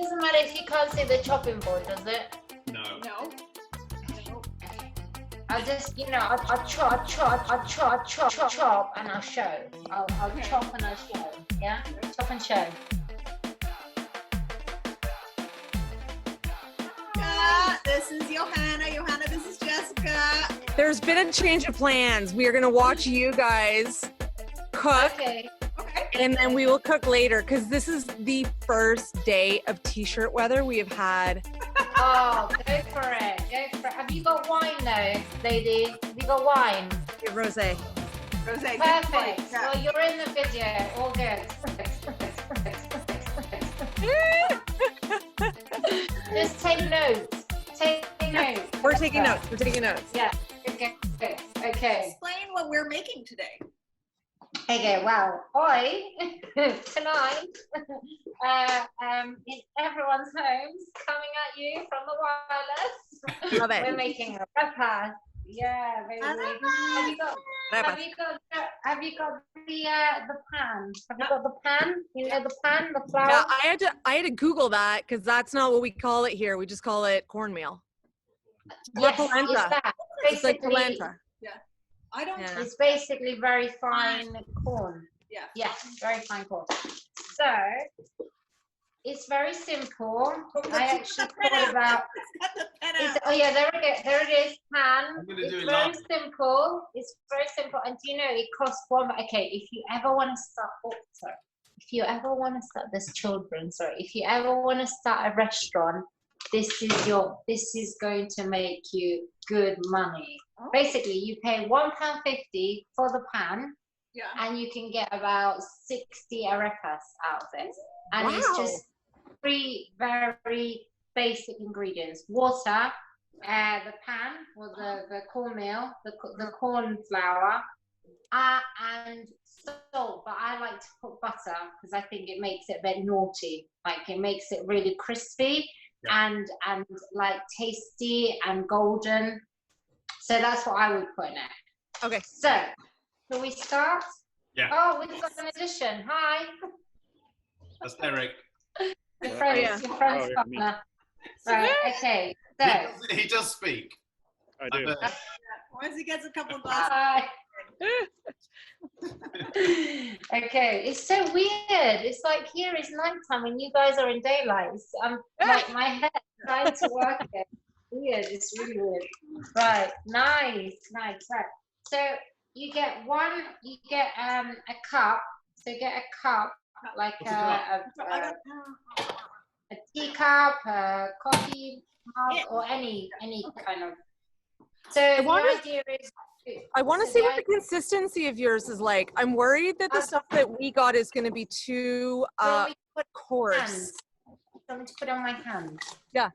doesn't matter if you can't see the chopping board, does it? No. No. I'll just, you know, I'll chop, and I'll show. I'll chop and I'll show. Yeah? Chop and show. This is Yohanna. Yohanna, this is Jessica. There's been a change of plans. We are going to watch you guys cook. Okay. And then we will cook later because this is the first day of t-shirt weather we have had. Oh, go for it. Go for it. Have you got wine though, lady? Have you got wine? Rosé. Rosé. Perfect. Well, you're in the video. All good. Just take notes. Take notes. We're taking notes. We're taking notes. Yeah. Okay. Okay. Explain what we're making today. Okay, well, tonight, in everyone's homes, coming at you from the wireless, Love it. we're making arepas. Yeah, baby. Have you got the pan? Have you got the pan? You know the pan, the flour? Yeah, I had to Google that because that's not what we call it here. We just call it cornmeal. Yes, polenta. it's that. It's like polenta. I don't. Yeah. It's basically very fine corn. Yeah. Yeah, very fine corn. So it's very simple. I actually thought about. Oh yeah, there it is. Pan. It's very simple. It's very simple, and do you know it costs one? Okay, if you ever want to start, if you ever want to start this children, if you ever want to start a restaurant, this is going to make you good money. Oh. Basically, you pay £1.50 for the pan, and you can get about 60 arepas out of it. And it's just 3 very basic ingredients: water, the pan, or the cornmeal, the corn flour, and salt. But I like to put butter because I think it makes it a bit naughty. Like it makes it really crispy. Yeah. And like tasty and golden. So that's what I would put in it. Okay. So, can we start? Yeah. Oh, we've got an addition. Hi. That's Eric. Your friend's partner. Right, okay. So. He does speak. I do. Once he gets a couple of glasses. Hi. Okay, it's so weird. It's like here is nighttime and you guys are in daylight. Like my head trying to work it. Weird, it's really weird. Right, nice. Right. So you get a cup. So get a cup, like a teacup, a coffee mug, or any kind of. So the idea is. I want to see what the consistency of yours is like. I'm worried that the stuff that we got is going to be too coarse. Something to put on my hand. Yeah.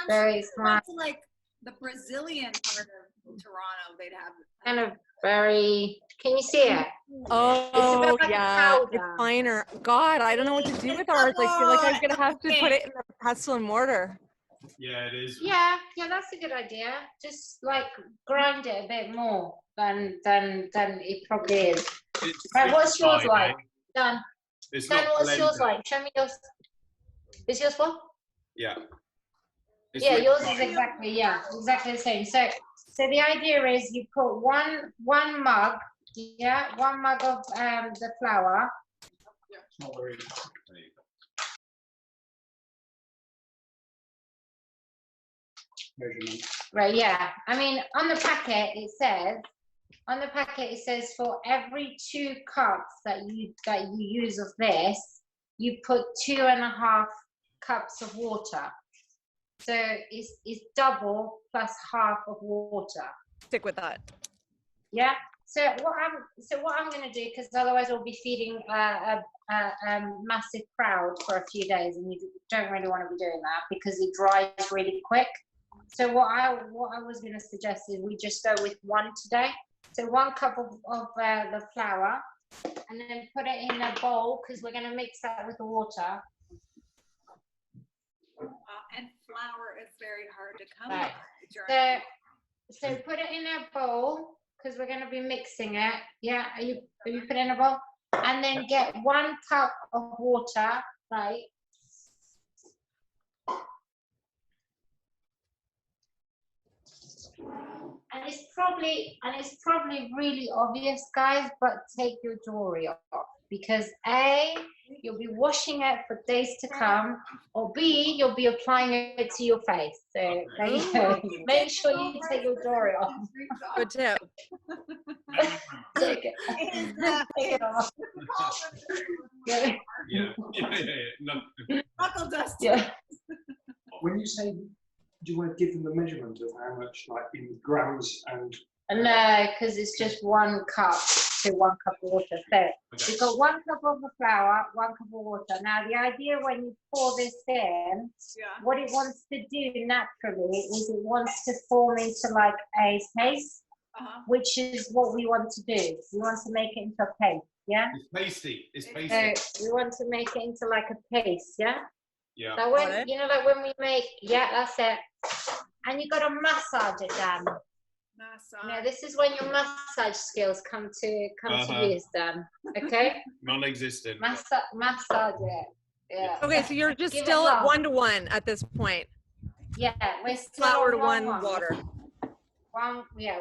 Very smart. Like the Brazilian part of Toronto, they'd have kind of very. Can you see it? Oh, yeah. It's finer. God, I don't know what to do with ours. I feel like I'm going to have to put it in the pestle and mortar. Yeah, it is. Yeah, that's a good idea. Just like grind it a bit more than it probably is. Right, what's yours like? Dan, what's yours like? Show me yours. Is yours what? Yeah. Yours is exactly the same. So the idea is you put one mug, one mug of the flour. It's not very. Measurement. Right, yeah. I mean, on the packet it says for every 2 cups that you use of this, you put 2.5 cups of water. So it's double plus half of water. Stick with that. Yeah. So what I'm going to do, because otherwise we'll be feeding a massive crowd for a few days, and you don't really want to be doing that because it dries really quick. So what I was going to suggest is we just go with 1 today. So 1 cup of the flour, and then put it in a bowl because we're going to mix that with the water. And flour is very hard to come by. So put it in a bowl because we're going to be mixing it. Yeah, are you put it in a bowl? And then get 1 cup of water right? And it's probably really obvious, guys, but take your jewelry off because A, you'll be washing it for days to come, or B, you'll be applying it to your face. So there you go. Make sure you take your jewelry off. Good tip. Take it. Take it off. Yeah. Knuckle dust. Yeah. When you say, do you want to give them a measurement of how much, like in grams and? No, because it's just 1 cup to 1 cup of water. So you've got 1 cup of the flour, 1 cup of water. Now the idea when you pour this in, what it wants to do naturally is it wants to form into like a paste, which is what we want to do. We want to make it into a paste, yeah? It's pasty. It's pasty. So we want to make it into like a paste, yeah? Yeah. So when, you know, like when we make, yeah, that's it. And you got to massage it down. Now this is when your massage skills come to use, Dan. Okay. Non-existent. Massage it. Yeah. Okay, so you're just Give still it at love. 1-to-1 at this point. Yeah, we're still Flour to on 1 water. One Wait,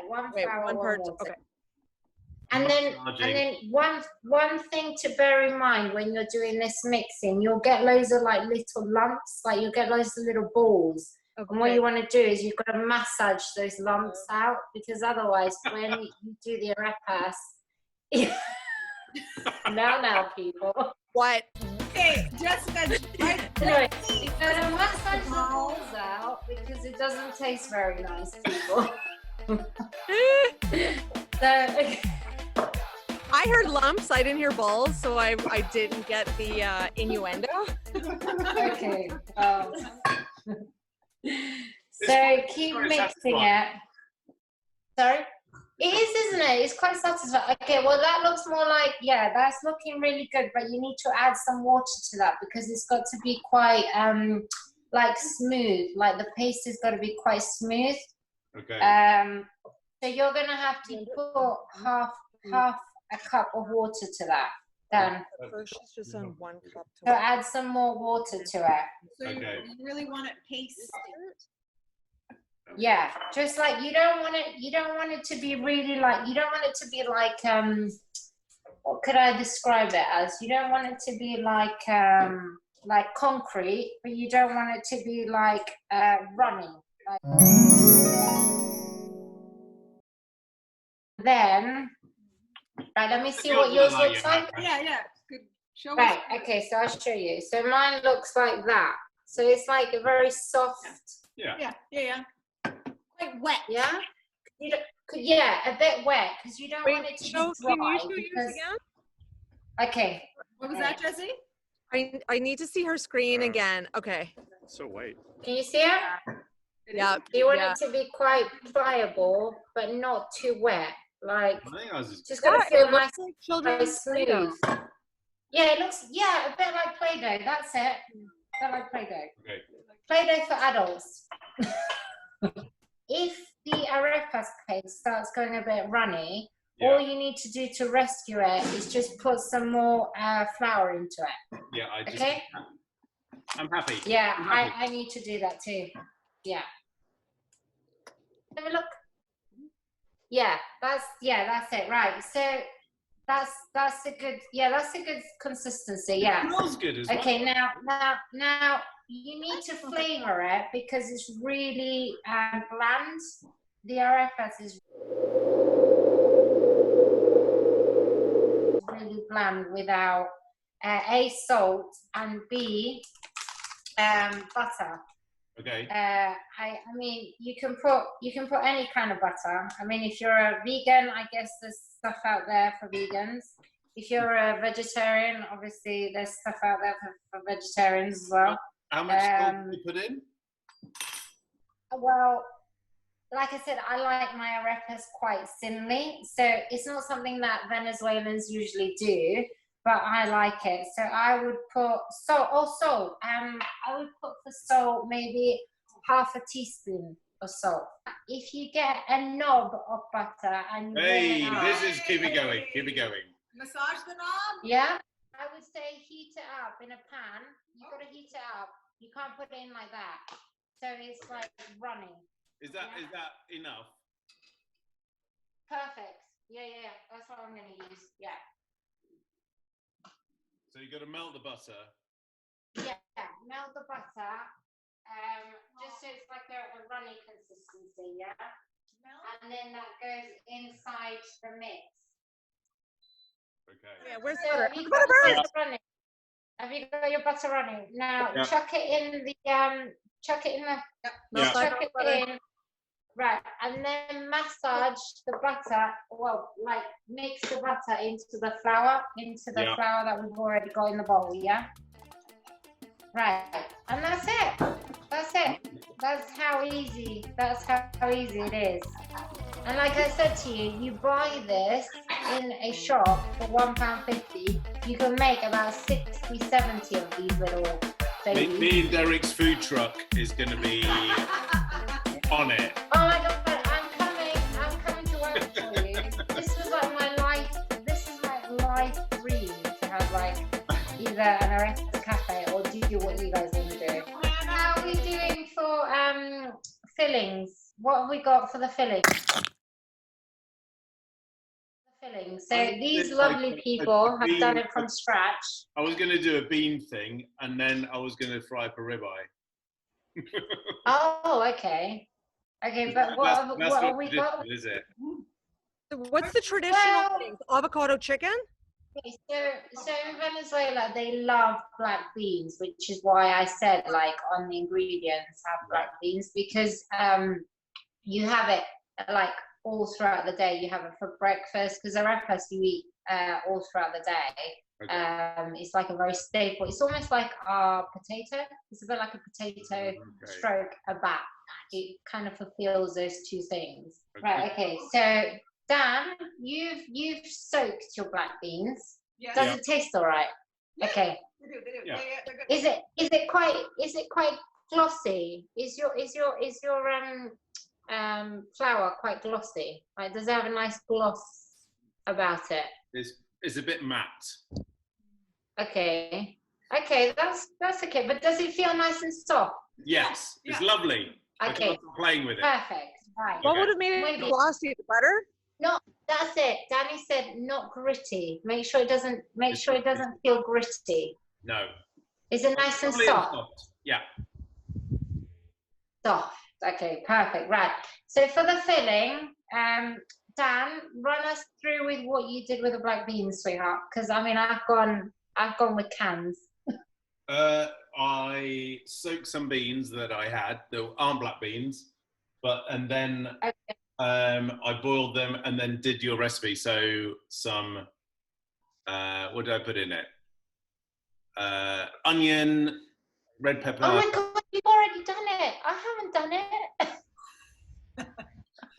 flour, 1 part. water. Okay. And then one thing to bear in mind when you're doing this mixing, you'll get loads of like little lumps, like you'll get loads of little balls. Okay. And what you want to do is you've got to massage those lumps out because otherwise when you do the arepas, now people. What? Okay, Jessica. Anyway, you got to massage the balls out because it doesn't taste very nice, people. So, I heard lumps. I didn't hear balls, so I didn't get the innuendo. okay. So keep mixing it. Sorry? It is, isn't it? It's quite satisfying. Okay, well that looks more like, yeah, that's looking really good, but you need to add some water to that because it's got to be quite like smooth. Like the paste has got to be quite smooth. Okay. So you're gonna have to put half a cup of water to that. Then First, she's just on 1 cup. so add some more water to it. So Okay. you really want it pasty. Yeah, just like you don't want it to be really like, you don't want it to be like what could I describe it as? You don't want it to be like concrete, but you don't want it to be like running. Like. Then, right, let me see what yours looks like. Yeah. Good. Show us. Right, okay, so I'll show you. So mine looks like that. So it's like a very soft. Yeah. Quite wet. Yeah. You don't, yeah, a bit wet because you don't want it to be dry. Can you show yours again? Okay. What was that, Jesse? I need to see her screen again. Okay. So white. Can you see it? Yeah. You want it to be quite pliable, but not too wet. Like, I think I was just gotta feel nice, like very children's Play-Doh. smooth. Yeah, it looks, yeah, a bit like Play-Doh. That's it. A bit like Play-Doh. okay. Play-Doh for adults. If the arepas paste starts going a bit runny, all you need to do to rescue it is just put some more flour into it. Yeah, Okay? I'm happy. Yeah, I'm happy. I need to do that too. Yeah. Have a look. Yeah, that's it. Right. So that's a good consistency. Yeah. It smells good as well. Okay, now you need to flavor it because it's really bland. The arepas is really bland without A, salt, and B, butter. Okay. I mean, you can put any kind of butter. I mean, if you're a vegan, I guess there's stuff out there for vegans. If you're a vegetarian, obviously there's stuff out there for vegetarians as well. How much salt do you put in? Well, like I said, I like my arepas quite thinly, so it's not something that Venezuelans usually do, but I like it. So I would put salt. I would put for salt maybe half a teaspoon of salt. If you get a knob of butter and you Hey, this is keep it going. Keep it going. Massage the knob. yeah, I would say heat it up in a pan. You've got to heat it up. You can't put it in like that. So it's like running. Is that enough? Perfect. Yeah. That's what I'm going to use. Yeah. So you got to melt the butter. Yeah. Melt the butter. Just so it's like a runny consistency. Yeah. And then that goes inside the mix. Okay. Yeah, where's So butter? have you Butter got burns! butter running? Have you got your butter running? Now Yeah. chuck it in the chuck it in the Yeah. chuck it in. Right, and then massage the butter. Well, like mix the butter into the flour flour that we've already got in the bowl. Yeah. Right, and that's it. That's it. That's how easy. That's how easy it is. And like I said to you, you buy this in a shop for £1.50. You can make about 60, 70 of these little babies. Me and Derek's food truck is going to be on it. Oh my God, I'm coming to work for you. This is like my life dream to have like either an Arepas cafe or do what you guys want to do. How are we doing for fillings? What have we got for the fillings? So these lovely people have done it from scratch. I was going to do a bean thing, and then I was going to fry up a ribeye. Oh, okay. Okay, but what have we got? Is it? What's the traditional thing? Avocado chicken? Okay, so in Venezuela, they love black beans, which is why I said, like, on the ingredients, have black beans, because you have it, like, all throughout the day. You have it for breakfast, because arepas you eat all throughout the day. Okay. It's like a very staple. It's almost like a potato. It's a bit like a potato stroke a bat. It kind of fulfills those two things. Okay. Right. Okay. So Dan, you've soaked your black beans. Yeah. Does it taste all right? Yeah. Okay. They do. Yeah. They're good. Is it quite glossy? Is your flour quite glossy? Like, does it have a nice gloss about it? It's a bit matte. Okay, that's okay. But does it feel nice and soft? Yes, it's lovely. Okay, I'm playing with it. Perfect. Right. What would have made it glossy? The butter? No, that's it. Danny said not gritty. Make sure it doesn't feel gritty. No. Is it nice and soft? Yeah. Soft. Okay, perfect. Right. So for the filling, Dan, run us through with what you did with the black beans, sweetheart. Because I mean, I've gone with cans. I soaked some beans that I had. They aren't black beans, and then I boiled them and then did your recipe. So some, what did I put in it? Onion, red pepper. Oh my God, you've already done it. I haven't done it.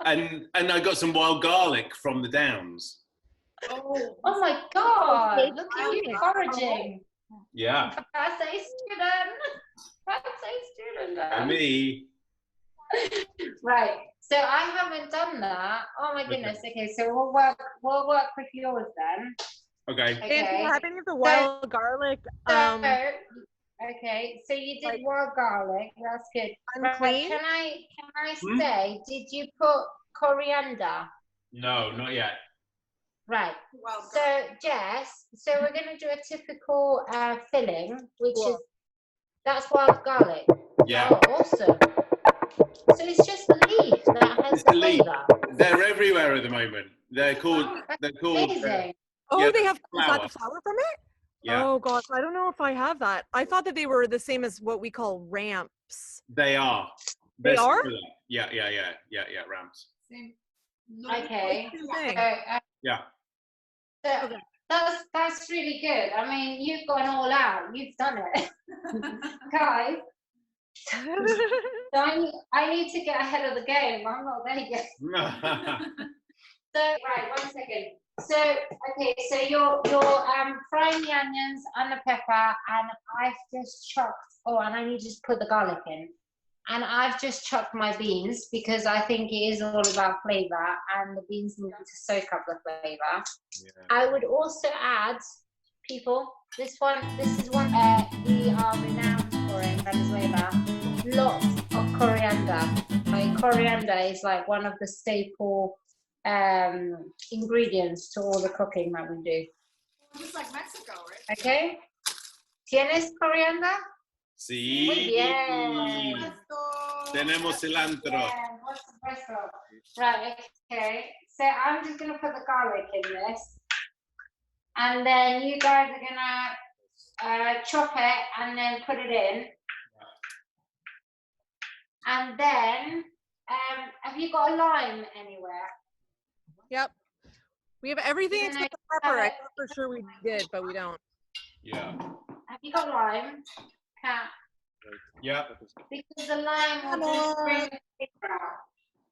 and I got some wild garlic from the Downs. Oh my God, look at you foraging. Yeah. That's a student. Me. Right. So I haven't done that. Oh my goodness. Okay. So we'll work with yours then. Okay. Do you have any of the wild garlic? Okay. So you did wild garlic. That's good. Unclean? Can I say? Did you put coriander? No, not yet. Right. So Jess, we're going to do a typical filling, which is that's wild garlic. Yeah. Oh, awesome. So it's just the leaf that has the flavor. They're everywhere at the moment. They're called. Amazing. They have the flour from it. Yeah. Oh gosh, I don't know if I have that. I thought that they were the same as what we call ramps. They are. They are? Yeah. Ramps. Same. Okay. Yeah. So that's really good. I mean, you've gone all out. You've done it, guys. So I need to get ahead of the game. I'm not there yet. So right, 1 second. So okay, so you're frying the onions and the pepper, and I've just chopped. Oh, and I need to just put the garlic in, and I've just chopped my beans because I think it is all about flavor, and the beans need to soak up the flavor. Yeah. I would also add people. This is one we are renowned for in Venezuela. Lots of coriander. Like coriander is like one of the staple ingredients to all the cooking that we do. Just like Mexico, right? Okay. ¿Tienes coriander? Sí. Muy bien. Tenemos cilantro. Yeah, por supuesto. Right, okay. So I'm just going to put the garlic in this. And then you guys are going to chop it and then put it in. And then, have you got a lime anywhere? Yep. We have everything except the pepper. I thought for sure we did, but we don't. Yeah. Have you got lime? Cat? Yeah. Because the lime will just bring the flavor out.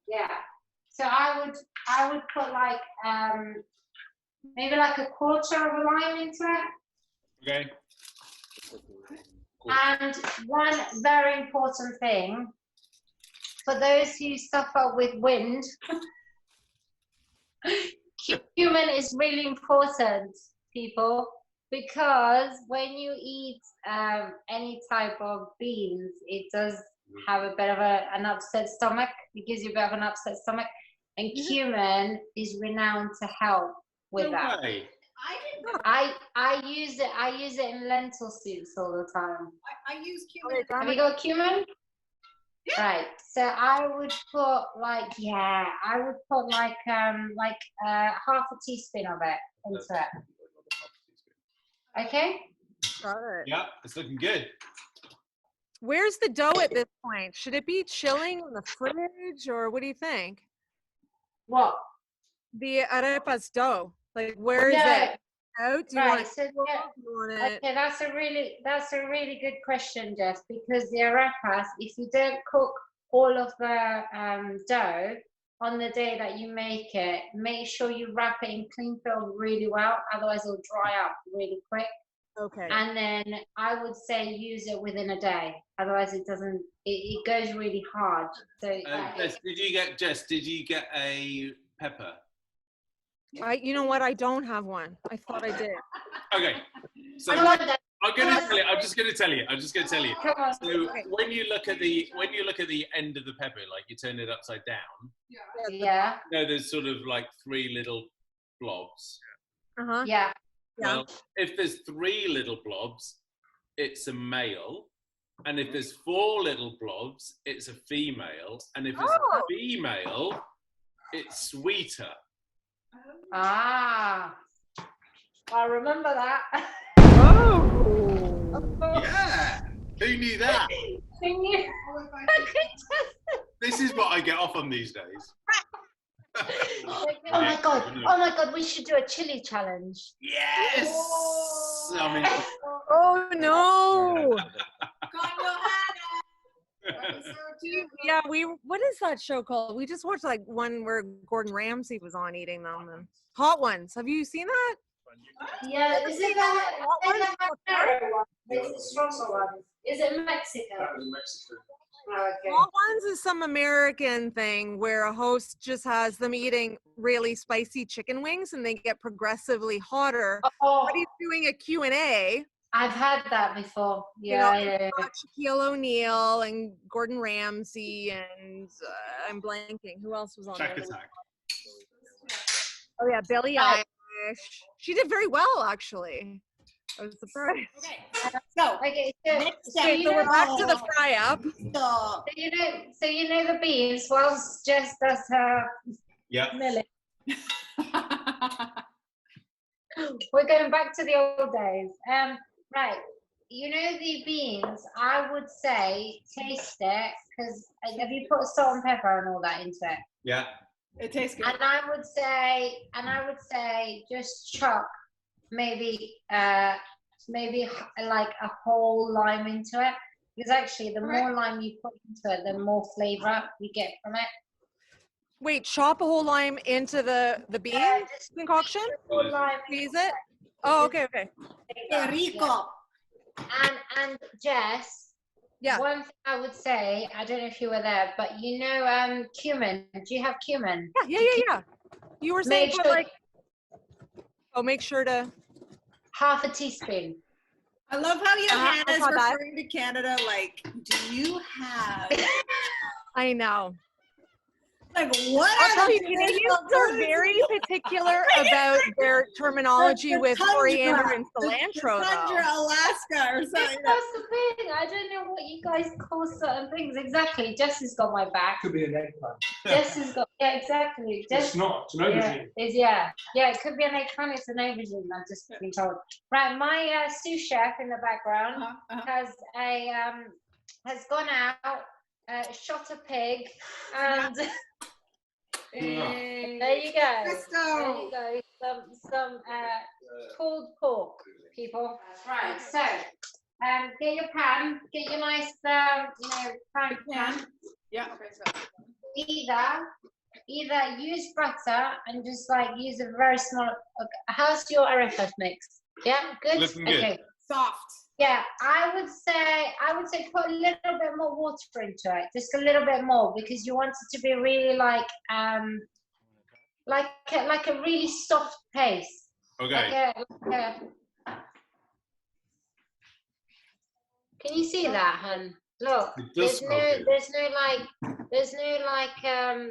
Yeah. So I would put like maybe like a quarter of a lime into it. Okay. Cool. And one very important thing for those who suffer with wind, cumin is really important, people, because when you eat any type of beans, it does have a bit of an upset stomach. It gives you a bit of an upset stomach, and cumin is renowned to help with that. Way. I use it in lentil soups all the time. I use cumin. Have you got cumin? Yeah. Right. So I would put like half a teaspoon of it into it. Okay. Got it. Yeah, it's looking good. Where's the dough at this point? Should it be chilling in the fridge, or what do you think? What? The arepas dough. Like, where is it? Out? Do you want it? Okay, that's a really good question, Jess, because the arepas, if you don't cook all of the dough on the day that you make it, make sure you wrap it in cling film really well, otherwise it'll dry up really quick. Okay. And then I would say use it within a day, otherwise it doesn't. It goes really hard. So Jess, did you get a pepper? You know what? I don't have one. I thought I did. Okay. So I'm just going to tell you. Come on. So when you look at the end of the pepper, like you turn it upside down. Yeah. No, there's sort of like 3 little blobs. Uh-huh. Yeah. Well, if there's 3 little blobs, it's a male. And if there's 4 little blobs, it's a female. And if it's a female, it's sweeter. Ah, I remember that. Oh. Yeah. Who knew that? Who knew? This is what I get off on these days. Oh my god, we should do a chili challenge. Yes. I mean, Oh no. Yeah, what is that show called? We just watched like one where Gordon Ramsay was on eating them. And Hot Ones. Have you seen that? Yeah, is it that one? It's the stronger one. Is it Mexico? That was Mexico. Oh, okay. Hot Ones is some American thing where a host just has them eating really spicy chicken wings and they get progressively hotter. Oh, But he's doing a Q&A. I've had that before. Yeah. Shaquille O'Neal and Gordon Ramsay and I'm blanking. Who else was on there? Attack. Oh yeah, Billie Eilish. She did very well, actually. I was surprised. Okay, So we're back to the fry up. So you know the beans whilst Jess does her milling. We're going back to the old days. Right. You know the beans, I would say taste it, because have you put salt and pepper and all that into it? Yeah. It tastes good. And I would say just chop maybe like a whole lime into it, because actually the more lime you put into it, the more flavor you get from it. Wait, chop a whole lime into the bean concoction? Squeeze it? Oh, okay. Qué rico. And Jess, one thing I would say, I don't know if you were there, but you know cumin. Do you have cumin? Yeah. You were saying make sure to half a teaspoon. I love how I Yohanna's saw that. referring to Canada like, do you have? I know. Like, what I'll are tell the you, Canadians traditional are foods? very particular about their terminology The with tundra, coriander and the cilantro, tundra, though. Alaska, or That's something. the thing. I don't know what you guys call certain things exactly. Jess has got my back. Could be an eggplant. Jess has got, yeah, exactly. Jess, It's not. It's an yeah, aubergine. yeah, it could be an eggplant. It's an aubergine. I've just been told. Right, my sous chef in the background has gone out, shot a pig, and there you go. There you go. Some pulled pork, people. Right. So, get your pan. Get your nice, frying pan. Yeah. Okay. So. Either use butter and just like use a very small. Okay. How's your arepas mix? Yeah, good. Looking good. Okay. Soft. Yeah, I would say put a little bit more water into it, just a little bit more, because you want it to be really like a really soft paste. Okay. Can you see that, hun? Look, It does smell good. there's no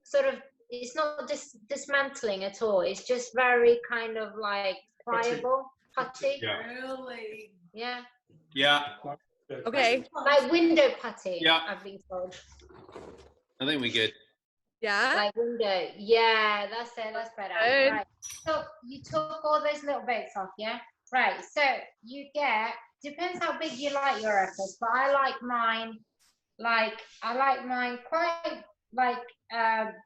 sort of. It's not dismantling at all. It's just very kind of like pliable, putty. Yeah. Really? Yeah. Yeah. Okay. Like window putty. Yeah. I've been told. I think we're good. Yeah. Like window. Yeah, that's it. That's better. Good. Right. So you took all those little bits off, yeah? Right. So you get, depends how big you like your arepas, but I like mine quite like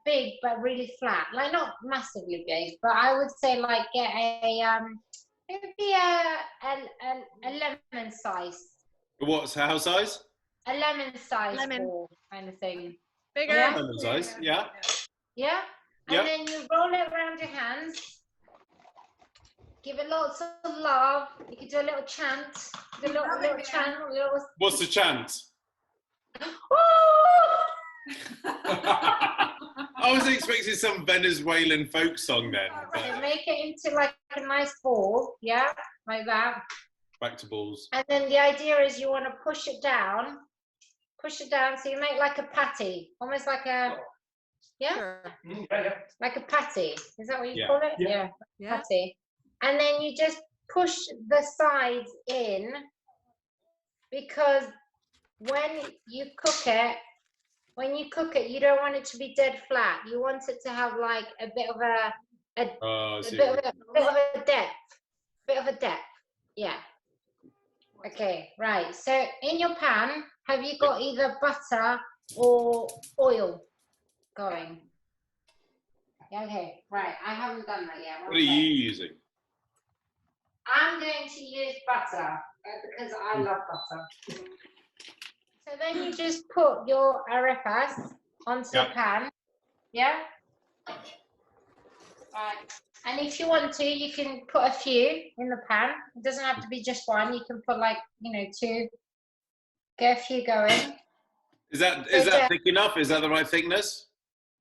big but really flat. Like not massively big, but I would say like get a maybe a lemon size. What's how size? A lemon size Lemon. ball kind of thing. Bigger. Yeah. Lemon size. Yeah. Yeah? And Yep. then you roll it around your hands. Give it lots of love. You can do a little chant. Do a little chant. What's the chant? I was expecting some Venezuelan folk song then. And make it into like a nice ball. Yeah? Like that. Back to balls. And then the idea is you want to push it down. Push it down so you make like a patty. Almost like a, yeah? Sure. Yeah. Like a patty. Is that what you Yeah. call it? Yeah. Yeah. Patty. And then you just push the sides in, because when you cook it, you don't want it to be dead flat. You want it to have like a bit of a bit of a depth. Yeah. Okay, right. So in your pan, have you got either butter or oil going? Yeah, okay, right. I haven't done that yet. What are you using? I'm going to use butter because I love butter. So then you just put your arepas onto the pan. Yeah? Right. And if you want to, you can put a few in the pan. It doesn't have to be just one. You can put like, 2. Get a few going. Is that thick enough? Is that the right thickness?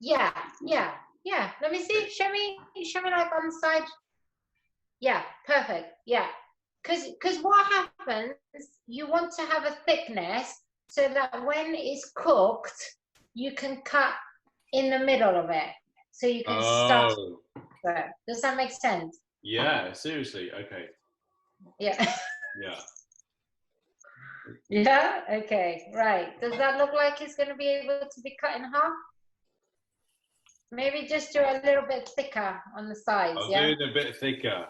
Yeah. Let me see. Show me like on the side. Yeah, perfect. Yeah. Because what happens, you want to have a thickness so that when it's cooked, you can cut in the middle of it. So you can start. Does that make sense? Yeah, seriously. Okay. Yeah. Yeah. Yeah? Okay, right. Does that look like it's going to be able to be cut in half? Maybe just do a little bit thicker on the sides, I'll yeah? do it a bit thicker.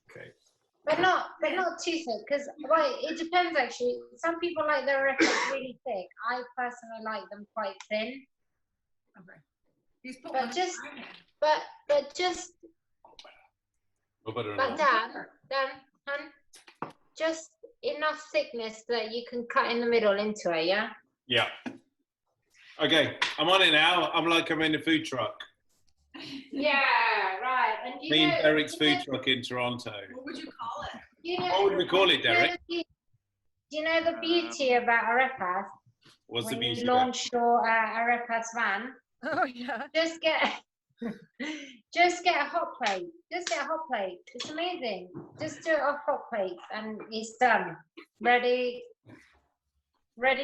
Okay. But not too thick, because it depends actually. Some people like their arepas really thick. I personally like them quite thin. Okay. But just No butter but enough. Dan, hun, just enough thickness that you can cut in the middle into it, yeah? Yeah. Okay, I'm on it now. I'm in a food truck. Yeah, right. And Me and Derek's food truck in Toronto. What would you call it? What would we call it, Derek? Do you know the beauty about arepas? What's the When beauty you of it? launch your arepas van, Oh yeah. just get Just get a hot plate. Just get a hot plate. It's amazing. Just do it off hot plates and it's done. Ready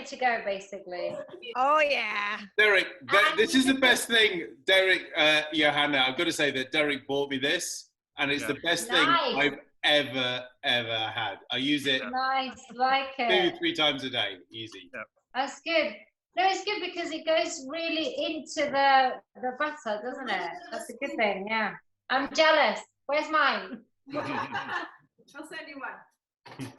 to go, basically. Oh yeah. Derek, And this you is the can best thing. Derek, Johanna, I've got to say that Derek bought me this, and it's the best thing Nice. I've ever had. I use it Nice, like it. 2-3 times a day, easy. That's good. No, it's good because it goes really into the butter, doesn't it? That's a good thing, yeah. I'm jealous. Where's mine? I'll send you one.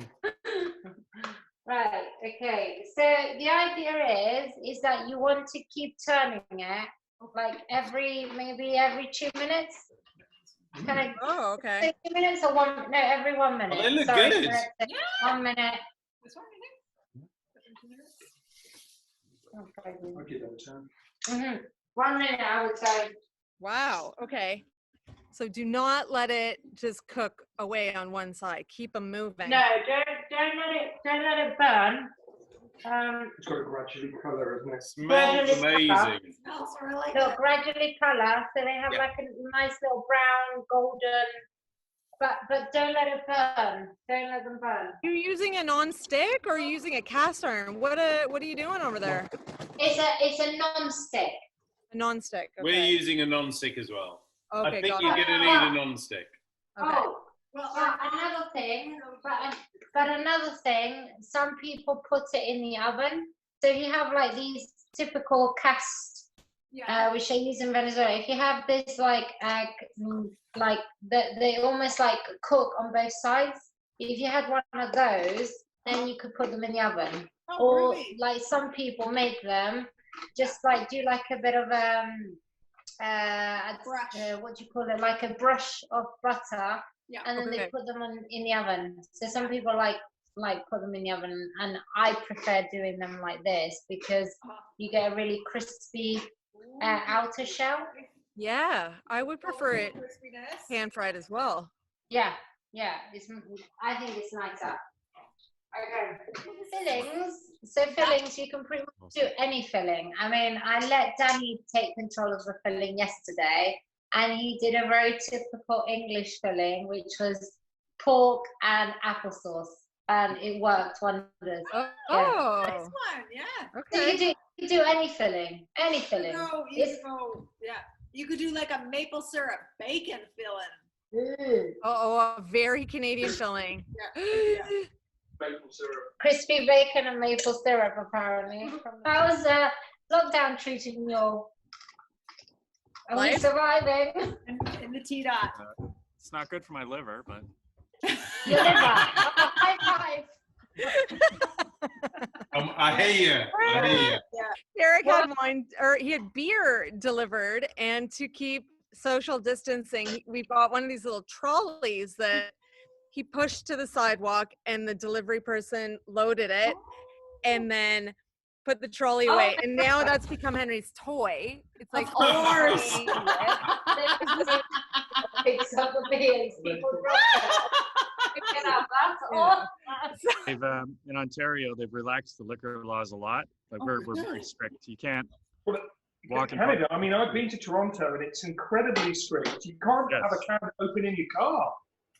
Right, okay. So the idea is that you want to keep turning it like maybe every 2 minutes. Kind of Oh, okay. 2 minutes or every 1 minute. Oh, they look Sorry, good. 1 minute. This one right Okay. I'll give that a turn. 1 minute, I would say. Wow. Okay. So do not let it just cook away on one side. Keep them moving. No, don't let it burn. It's got a gradually colour, isn't it? Smells amazing. here. Smells really They'll good. gradually colour, so they have Yeah. like a nice little brown, golden. But don't let it burn. Don't let them burn. You're using a non-stick or are you using a cast iron? What are you doing over there? It's a non-stick. A non-stick. Okay. We're using a non-stick as well. Okay, I think got you're it. going to need a non-stick. Okay. Oh, Well, another thing. But another thing. Some people put it in the oven. So if you have like these typical cast, which they use in Venezuela. If you have this like they almost like cook on both sides. If you had one of those, then you could put them in the oven. Or really? like some people make them, just like do like a bit of Brush. what do you call it? Like a brush of butter, Yeah. and then they Okay. put them in the oven. So some people like put them in the oven, and I prefer doing them like this because you get a really crispy outer shell. Yeah, I would prefer it Crispiness. pan fried as well. Yeah, I think it's nicer. Okay, fillings. So fillings, you can pretty much do any filling. I mean, I let Danny take control of the filling yesterday, and he did a very typical English filling, which was pork and applesauce, and it worked wonders. Oh. Nice one. Yeah. So Okay. you do any filling, any filling. You could do like a maple syrup bacon filling. Oh, a very Canadian filling. Yeah. Maple syrup. Crispy bacon and maple syrup, apparently. How was lockdown treating you all? Are we Life? surviving? In the T-dot. It's not good for my liver, but Your liver. High five. I hear you. Derek had wine, or he had beer delivered, and to keep social distancing, we bought one of these little trolleys that he pushed to the sidewalk, and the delivery person loaded it, and then put the trolley away. And now that's become Henry's toy. It's like course. Picks up the beers. People drop it. Pick it up. That's awesome. they've in Ontario they've relaxed the liquor laws a lot, but we're very strict. You can't Well, walk in Canada, I mean, I've been to Toronto and it's incredibly strict. You can't Yes. have a can open in your car.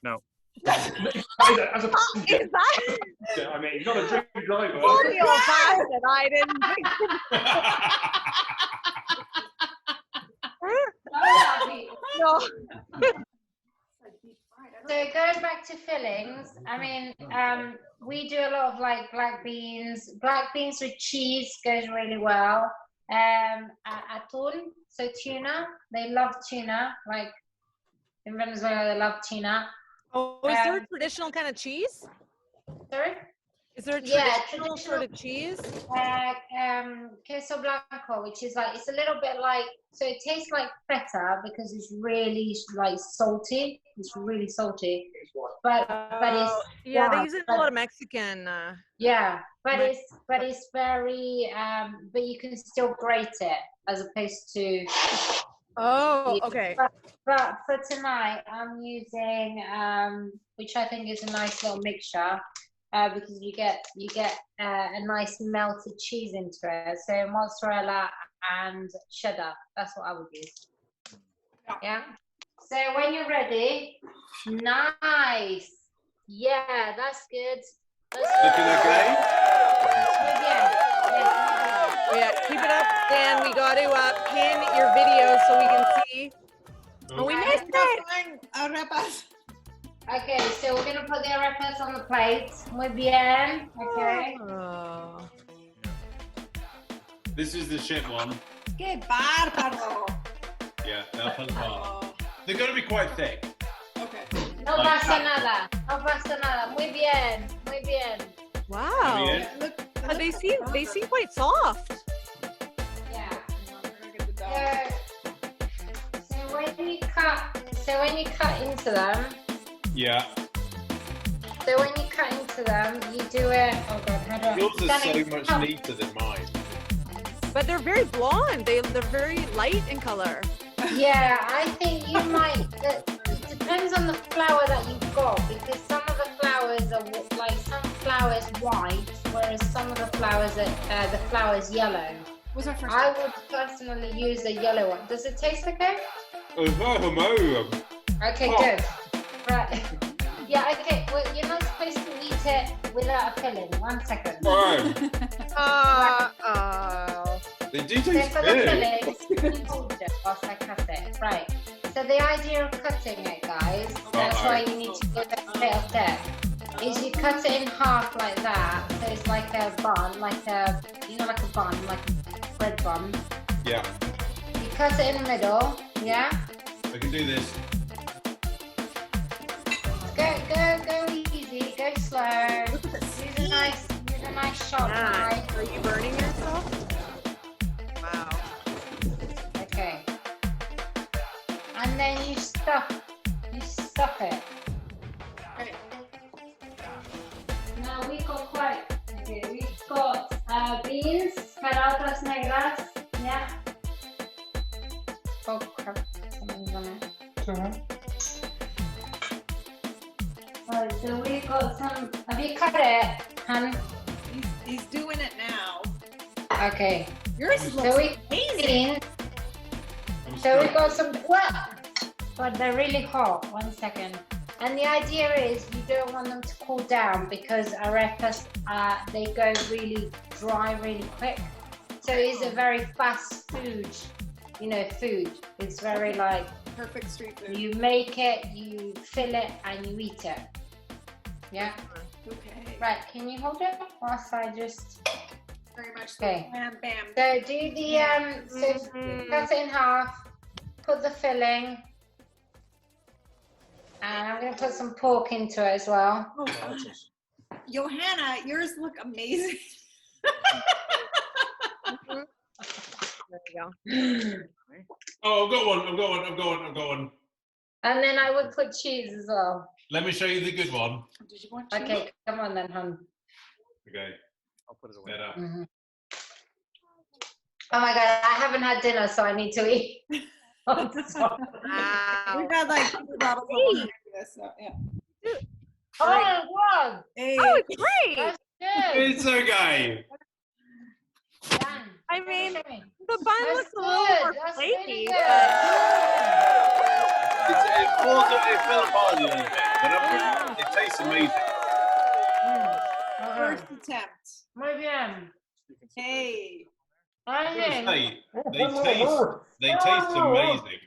No. As a passenger, is that yeah, I mean, you're not a drink driver. fully old fashioned? I didn't think. No. So going back to fillings, I mean, we do a lot of like black beans. Black beans with cheese goes really well. Atún, so tuna. They love tuna. Like in Venezuela, they love tuna. Oh, is there a traditional kind of cheese? Sorry? Is there a Yeah, traditional sort of cheese? Queso blanco, which is like, it's a little bit like, so it tastes like feta because it's really like salty. It's really salty. But it's yeah, they yeah, use it in a lot of Mexican. yeah, but Right. it's very but you can still grate it as opposed to. Oh, okay. But for tonight, I'm using which I think is a nice little mixture because you get a nice melted cheese into it. So mozzarella and cheddar. That's what I would use. Yeah. So when you're ready, nice. Yeah, that's good. Looking okay? Yeah, keep it up, Dan. We got to pin your video so we can see. Oh, we missed it. Arepas. Okay, so we're gonna put the arepas on the plate. Muy bien. Okay. Oh. This is the shit one. Qué bárbaro. Yeah, they'll put them on. They're going to be quite thick. Okay. No pasa nada. No pasa nada. Muy bien. Muy bien. Wow. Yeah. Look, But they seem quite soft. Yeah. Yeah. So when you cut into them, Yeah. so when you cut into them, you do it. Oh God, how do I? Yours is so Stunning. much neater than mine. But they're very blonde. They're very light in color. Yeah, I think you might. It depends on the flour that you've got, because some of the flowers are like some flowers white, whereas some of the flowers are the flowers yellow. What's our first? I would personally use the yellow one. Does it taste okay? Okay, good. Right. Yeah, okay. Well, you're not supposed to eat it without a filling. 1 second. They do So taste for the good. fillings, you hold it whilst I cut it. Right. So the idea of cutting it, guys, that's why you need to give it a bit of depth, is you cut it in half like that. So it's like a bun, like a, you know, like a bun, like a bread bun. Yeah, You cut it in the middle, yeah? I can do this. Go easy, go slow. Use a nice shot knife. Are you burning yourself? Wow. Okay. And then you stuff it. Right. Now we've got beans, caraotas negras, yeah. Oh crap, something's on it. Alright, so we've got some, have you cut it, hun? He's doing it now. Okay. Yours So looks we've amazing. So we've got some, but they're really hot. 1 second. And the idea is you don't want them to cool down, because arepas, they go really dry really quick. So it's a very fast food, food. It's very like, Perfect street food. you make it, you fill it, and you eat it. Yeah? Okay. Right, can you hold it whilst I just... Very much. Okay. Bam, bam. So do the, so cut it in half, put the filling, and I'm going to put some pork into it as well. Oh, Yohanna, yours look amazing. There you go. Oh, I've got one. And then I would put cheese as well. Let me show you the good one. Did you want cheese? Okay, come on then, hon. Okay. I'll put it away. Set up. Oh my God, I haven't had dinner, so I need to eat. Wow. We've had like 2 bottles of wine after this, so yeah. Oh my God, Hey. Oh, it's great. that's good. It's okay. Dan, I mean, show me. the bun That's looks a little good. more That's flaky. really It fell apart a little bit, but it tastes amazing. First attempt. Muy bien. Hey. Amazing. They taste amazing.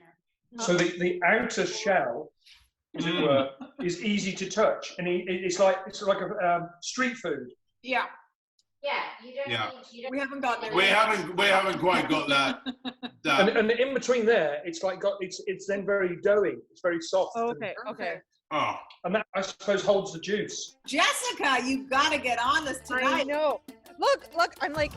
So the outer shell, as it were, is easy to touch, and it's like a street food. Yeah. Yeah, you don't Yeah. need, you don't We haven't gotten there. We yet. haven't quite got that. And in between there, it's like it's then very doughy. It's very soft. Okay, okay. Oh, And that, I suppose, holds the juice. Jessica, you gotta get on this I tonight. know. Look, I'm like